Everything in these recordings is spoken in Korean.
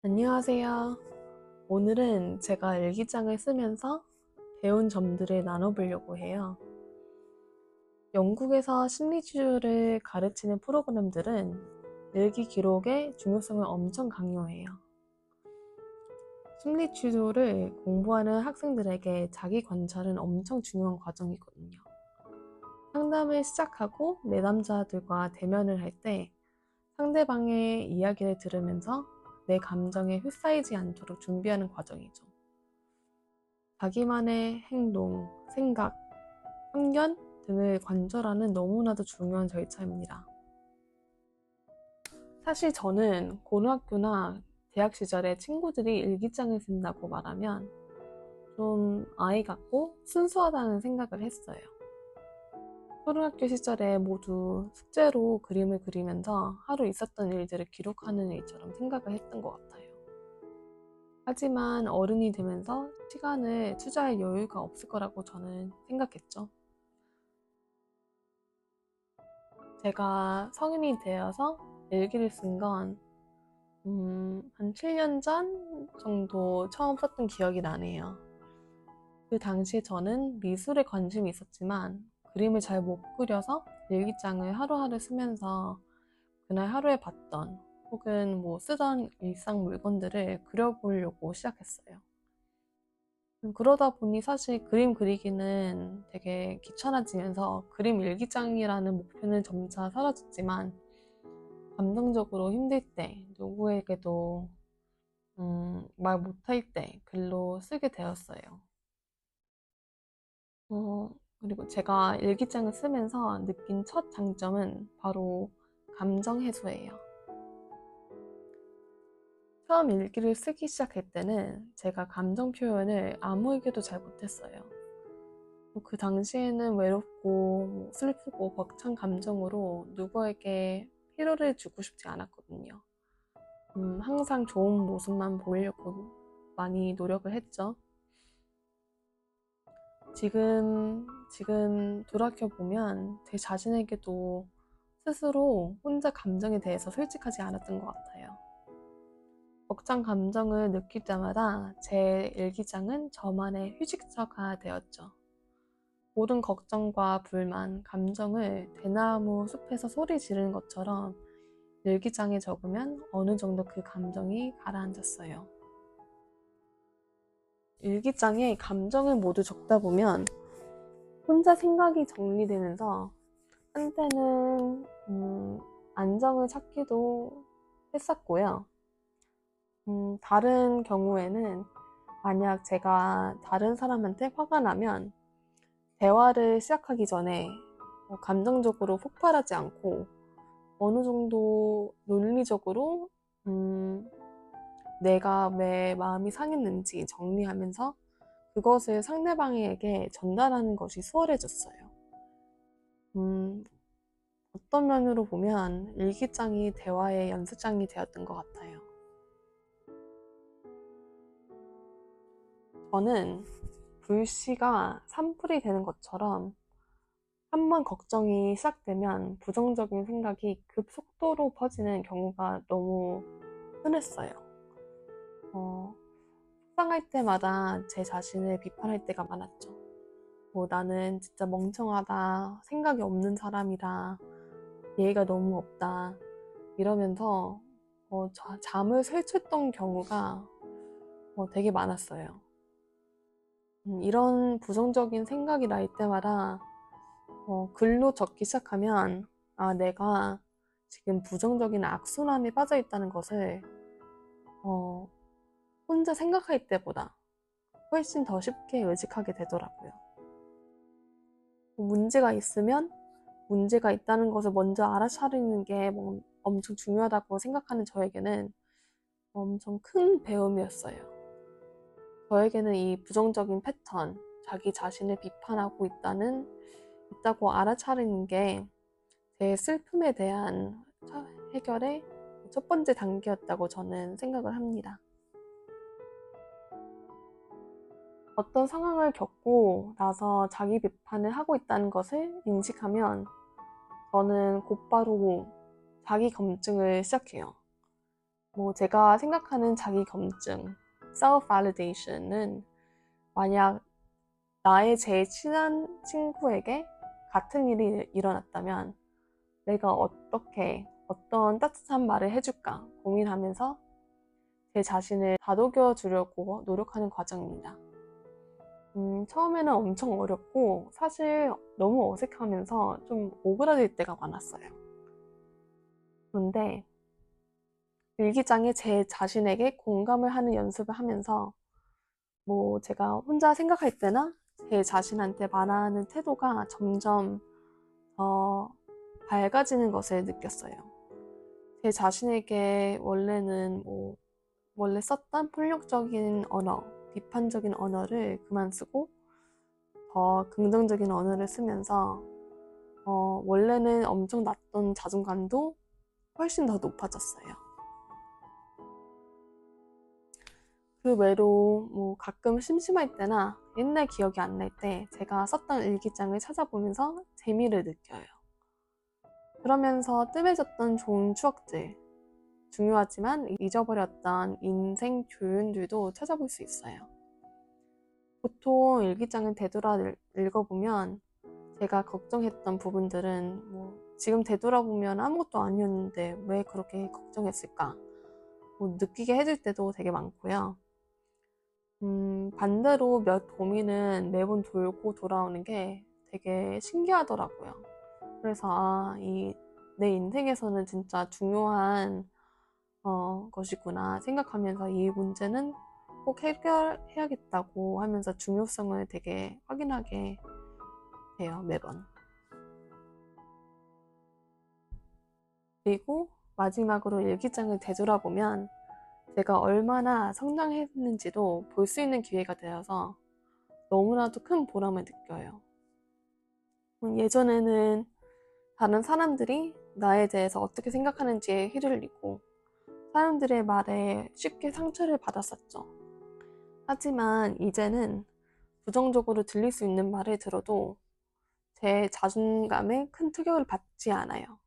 안녕하세요. 오늘은 제가 일기장을 쓰면서 배운 점들을 나눠보려고 해요. 영국에서 심리치료를 가르치는 프로그램들은 일기 기록의 중요성을 엄청 강요해요. 심리치료를 공부하는 학생들에게 자기 관찰은 엄청 중요한 과정이거든요. 상담을 시작하고 내담자들과 대면을 할 때 상대방의 이야기를 들으면서 내 감정에 휩싸이지 않도록 준비하는 과정이죠. 자기만의 행동, 생각, 편견 등을 관절하는 너무나도 중요한 절차입니다. 사실 저는 고등학교나 대학 시절에 친구들이 일기장을 쓴다고 말하면 좀 아이 같고 순수하다는 생각을 했어요. 초등학교 시절에 모두 숙제로 그림을 그리면서 하루 있었던 일들을 기록하는 일처럼 생각을 했던 것 같아요. 하지만 어른이 되면서 시간을 투자할 여유가 없을 거라고 저는 생각했죠. 제가 성인이 되어서 일기를 쓴 건, 한 7년 전 정도 처음 썼던 기억이 나네요. 그 당시에 저는 미술에 관심이 있었지만 그림을 잘 못 그려서 일기장을 하루하루 쓰면서 그날 하루에 봤던 혹은 쓰던 일상 물건들을 그려보려고 시작했어요. 그러다 보니 사실 그림 그리기는 되게 귀찮아지면서 그림 일기장이라는 목표는 점차 사라졌지만 감정적으로 힘들 때 누구에게도 말 못할 때 글로 쓰게 되었어요. 그리고 제가 일기장을 쓰면서 느낀 첫 장점은 바로 감정 해소예요. 처음 일기를 쓰기 시작할 때는 제가 감정 표현을 아무에게도 잘 못했어요. 그 당시에는 외롭고 슬프고 벅찬 감정으로 누구에게 피로를 주고 싶지 않았거든요. 항상 좋은 모습만 보이려고 많이 노력을 했죠. 지금 돌이켜보면 제 자신에게도 스스로 혼자 감정에 대해서 솔직하지 않았던 것 같아요. 벅찬 감정을 느낄 때마다 제 일기장은 저만의 휴식처가 되었죠. 모든 걱정과 불만, 감정을 대나무 숲에서 소리 지르는 것처럼 일기장에 적으면 어느 정도 그 감정이 가라앉았어요. 일기장에 감정을 모두 적다 보면 혼자 생각이 정리되면서 한때는 안정을 찾기도 했었고요. 다른 경우에는 만약 제가 다른 사람한테 화가 나면 대화를 시작하기 전에 감정적으로 폭발하지 않고 어느 정도 논리적으로 내가 왜 마음이 상했는지 정리하면서 그것을 상대방에게 전달하는 것이 수월해졌어요. 어떤 면으로 보면 일기장이 대화의 연습장이 되었던 것 같아요. 저는 불씨가 산불이 되는 것처럼 한번 걱정이 시작되면 부정적인 생각이 급속도로 퍼지는 경우가 너무 흔했어요. 속상할 때마다 제 자신을 비판할 때가 많았죠. 나는 진짜 멍청하다, 생각이 없는 사람이라, 예의가 너무 없다, 이러면서 잠을 설쳤던 경우가 되게 많았어요. 이런 부정적인 생각이 날 때마다 글로 적기 시작하면 내가 지금 부정적인 악순환에 빠져 있다는 것을 어, 혼자 생각할 때보다 훨씬 더 쉽게 의식하게 되더라고요. 문제가 있으면 문제가 있다는 것을 먼저 알아차리는 게 엄청 중요하다고 생각하는 저에게는 엄청 큰 배움이었어요. 저에게는 이 부정적인 패턴, 자기 자신을 비판하고 있다고 알아차리는 게 제 슬픔에 대한 해결의 첫 번째 단계였다고 저는 생각을 합니다. 어떤 상황을 겪고 나서 자기 비판을 하고 있다는 것을 인식하면 저는 곧바로 자기 검증을 시작해요. 제가 생각하는 자기 검증, self validation은 만약 나의 제일 친한 친구에게 같은 일이 일어났다면 내가 어떤 따뜻한 말을 해줄까 고민하면서 제 자신을 다독여 주려고 노력하는 과정입니다. 처음에는 엄청 어렵고 사실 너무 어색하면서 좀 오그라들 때가 많았어요. 그런데 일기장에 제 자신에게 공감을 하는 연습을 하면서 제가 혼자 생각할 때나 제 자신한테 말하는 태도가 점점 더 밝아지는 것을 느꼈어요. 제 자신에게 원래 썼던 폭력적인 언어, 비판적인 언어를 그만 쓰고 더 긍정적인 언어를 쓰면서 원래는 엄청 낮던 자존감도 훨씬 더 높아졌어요. 그 외로 가끔 심심할 때나 옛날 기억이 안 날 때 제가 썼던 일기장을 찾아보면서 재미를 느껴요. 그러면서 뜸해졌던 좋은 추억들, 중요하지만 잊어버렸던 인생 교훈들도 찾아볼 수 있어요. 보통 일기장을 되돌아 읽어보면 제가 걱정했던 부분들은 지금 되돌아보면 아무것도 아니었는데 왜 그렇게 걱정했을까? 느끼게 해줄 때도 되게 많고요. 반대로 몇 고민은 매번 돌고 돌아오는 게 되게 신기하더라고요. 그래서 내 인생에서는 진짜 중요한 것이구나 생각하면서 이 문제는 꼭 해결해야겠다고 하면서 중요성을 되게 확인하게 돼요, 매번. 그리고 마지막으로 일기장을 되돌아보면 제가 얼마나 성장했는지도 볼 수 있는 기회가 되어서 너무나도 큰 보람을 느껴요. 예전에는 다른 사람들이 나에 대해서 어떻게 생각하는지에 휘둘리고 사람들의 말에 쉽게 상처를 받았었죠. 하지만 이제는 부정적으로 들릴 수 있는 말을 들어도 제 자존감에 큰 타격을 받지 않아요.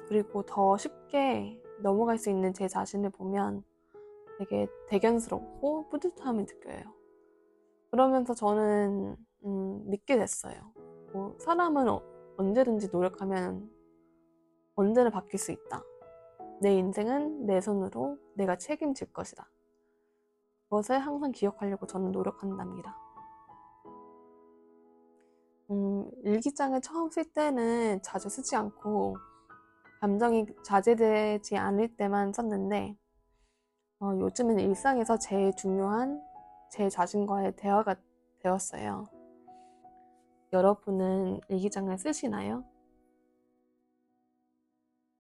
그리고 더 쉽게 넘어갈 수 있는 제 자신을 보면 되게 대견스럽고 뿌듯함을 느껴요. 그러면서 저는 믿게 됐어요. 사람은 언제든지 노력하면 언제나 바뀔 수 있다. 내 인생은 내 손으로 내가 책임질 것이다. 그것을 항상 기억하려고 저는 노력한답니다. 일기장을 처음 쓸 때는 자주 쓰지 않고 감정이 자제되지 않을 때만 썼는데 요즘은 일상에서 제일 중요한 제 자신과의 대화가 되었어요. 여러분은 일기장을 쓰시나요?